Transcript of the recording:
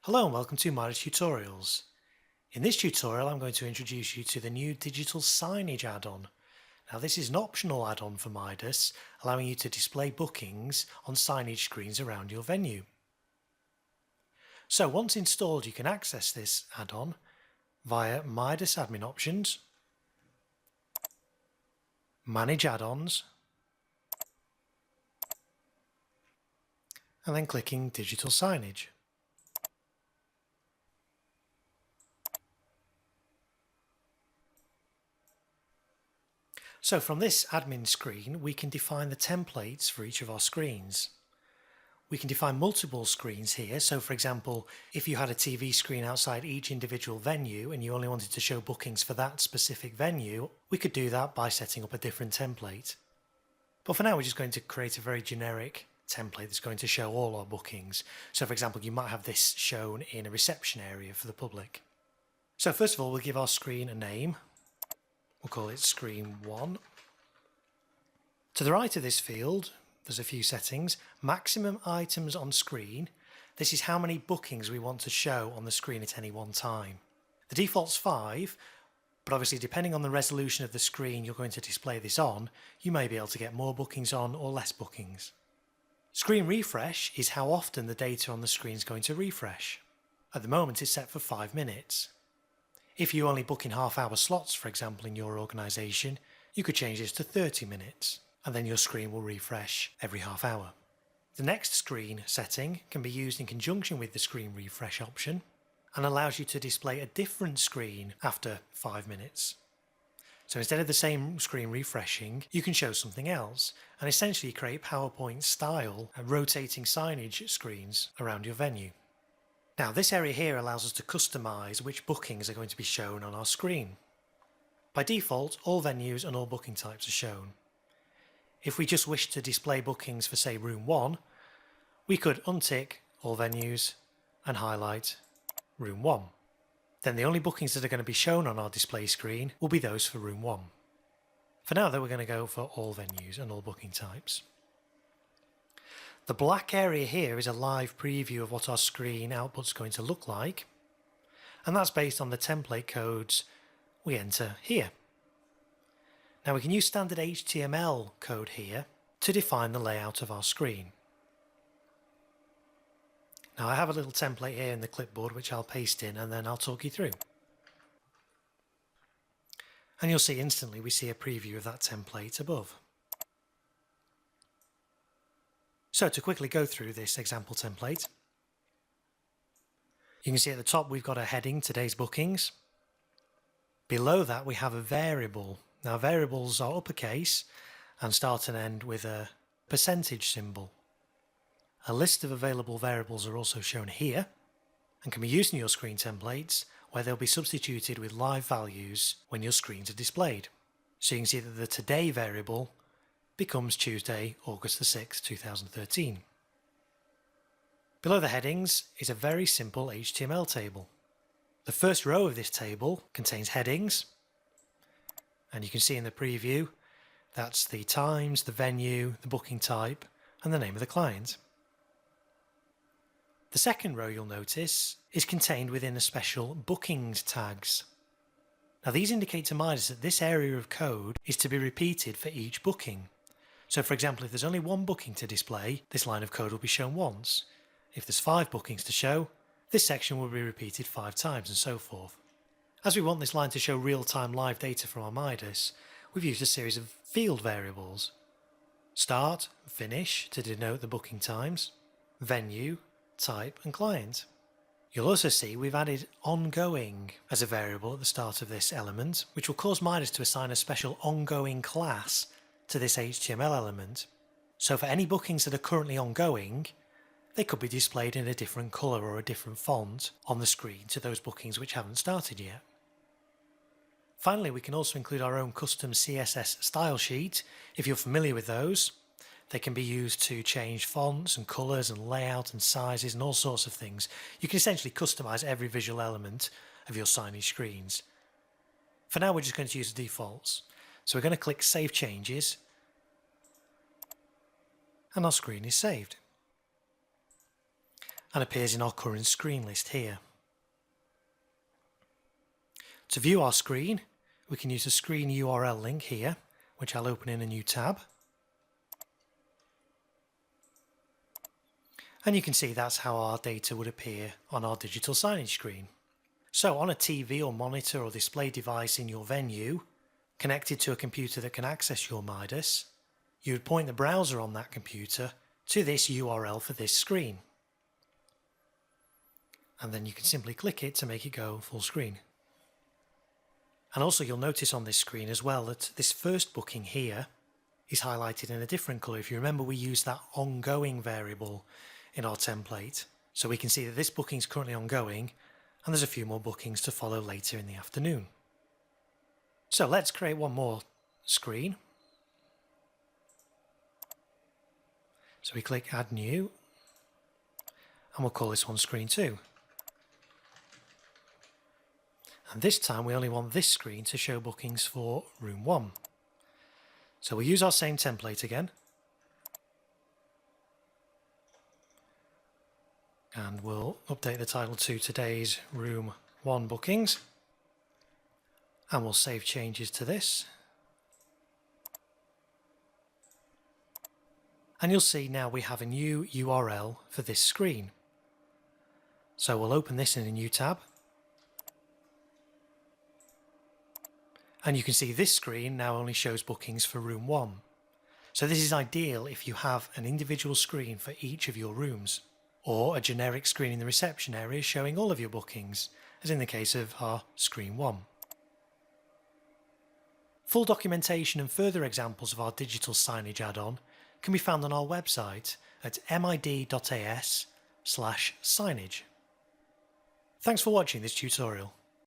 Hello and welcome to MIDAS Tutorials. In this tutorial I'm going to introduce you to the new Digital Signage add-on. Now this is an optional add-on for MIDAS, allowing you to display bookings on signage screens around your venue. So once installed you can access this add-on via MIDAS Admin Options, Manage Add-ons, and then clicking Digital Signage. So from this admin screen we can define the templates for each of our screens. We can define multiple screens here, so for example if you had a TV screen outside each individual venue and you only wanted to show bookings for that specific venue, we could do that by setting up a different template. But for now we're just going to create a very generic template that's going to show all our bookings. So for example you might have this shown in a reception area for the public. So first of all we'll give our screen a name. We'll call it Screen 1. To the right of this field, there's a few settings. Maximum items on screen. This is how many bookings we want to show on the screen at any one time. The default's 5, but obviously depending on the resolution of the screen you're going to display this on, you may be able to get more bookings on or less bookings. Screen refresh is how often the data on the screen is going to refresh. At the moment it's set for 5 minutes. If you only book in half-hour slots, for example, in your organisation, you could change this to 30 minutes, and then your screen will refresh every half hour. The next screen setting can be used in conjunction with the screen refresh option, and allows you to display a different screen after 5 minutes. So instead of the same screen refreshing, you can show something else, and essentially create PowerPoint-style rotating signage screens around your venue. Now this area here allows us to customize which bookings are going to be shown on our screen. By default, all venues and all booking types are shown. If we just wish to display bookings for say room 1, we could untick all venues and highlight room 1. Then the only bookings that are going to be shown on our display screen will be those for room 1. For now though we're going to go for all venues and all booking types. The black area here is a live preview of what our screen output's going to look like, and that's based on the template codes we enter here. Now we can use standard HTML code here to define the layout of our screen. Now I have a little template here in the clipboard which I'll paste in and then I'll talk you through. And you'll see instantly we see a preview of that template above. So to quickly go through this example template, you can see at the top we've got a heading, today's bookings. Below that we have a variable. Now variables are uppercase and start and end with a percentage symbol. A list of available variables are also shown here and can be used in your screen templates where they'll be substituted with live values when your screens are displayed. So you can see that the today variable becomes Tuesday, August the 6th, 2013. Below the headings is a very simple HTML table. The first row of this table contains headings, and you can see in the preview that's the times, the venue, the booking type, and the name of the client. The second row you'll notice is contained within the special bookings tags. Now these indicate to MIDAS that this area of code is to be repeated for each booking. So for example, if there's only one booking to display, this line of code will be shown once. If there's 5 bookings to show, this section will be repeated 5 times and so forth. As we want this line to show real-time live data from our MIDAS, we've used a series of field variables. Start, finish to denote the booking times, venue, type and client. You'll also see we've added ongoing as a variable at the start of this element, which will cause MIDAS to assign a special ongoing class to this HTML element. So for any bookings that are currently ongoing, they could be displayed in a different colour or a different font on the screen to those bookings which haven't started yet. Finally, we can also include our own custom CSS style sheet. If you're familiar with those, they can be used to change fonts and colours and layout and sizes and all sorts of things. You can essentially customise every visual element of your signage screens. For now we're just going to use the defaults. So we're going to click Save Changes, and our screen is saved. and appears in our current screen list here. To view our screen, we can use the screen URL link here, which I'll open in a new tab. And you can see that's how our data would appear on our digital signage screen. So on a TV or monitor or display device in your venue, connected to a computer that can access your MIDAS, you would point the browser on that computer to this URL for this screen. And then you can simply click it to make it go full screen. And also you'll notice on this screen as well that this first booking here is highlighted in a different colour. If you remember, we used that ongoing variable in our template. So we can see that this booking is currently ongoing and there's a few more bookings to follow later in the afternoon. So let's create one more screen. So we click Add New and we'll call this one Screen 2. And this time we only want this screen to show bookings for Room 1. So we'll use our same template again. And we'll update the title to today's Room 1 bookings. And we'll save changes to this. And you'll see now we have a new URL for this screen. So we'll open this in a new tab. And you can see this screen now only shows bookings for Room 1. So this is ideal if you have an individual screen for each of your rooms, or a generic screen in the reception area showing all of your bookings, as in the case of our Screen 1. Full documentation and further examples of our digital signage add-on can be found on our website at MID.AS/signage. Thanks for watching this tutorial.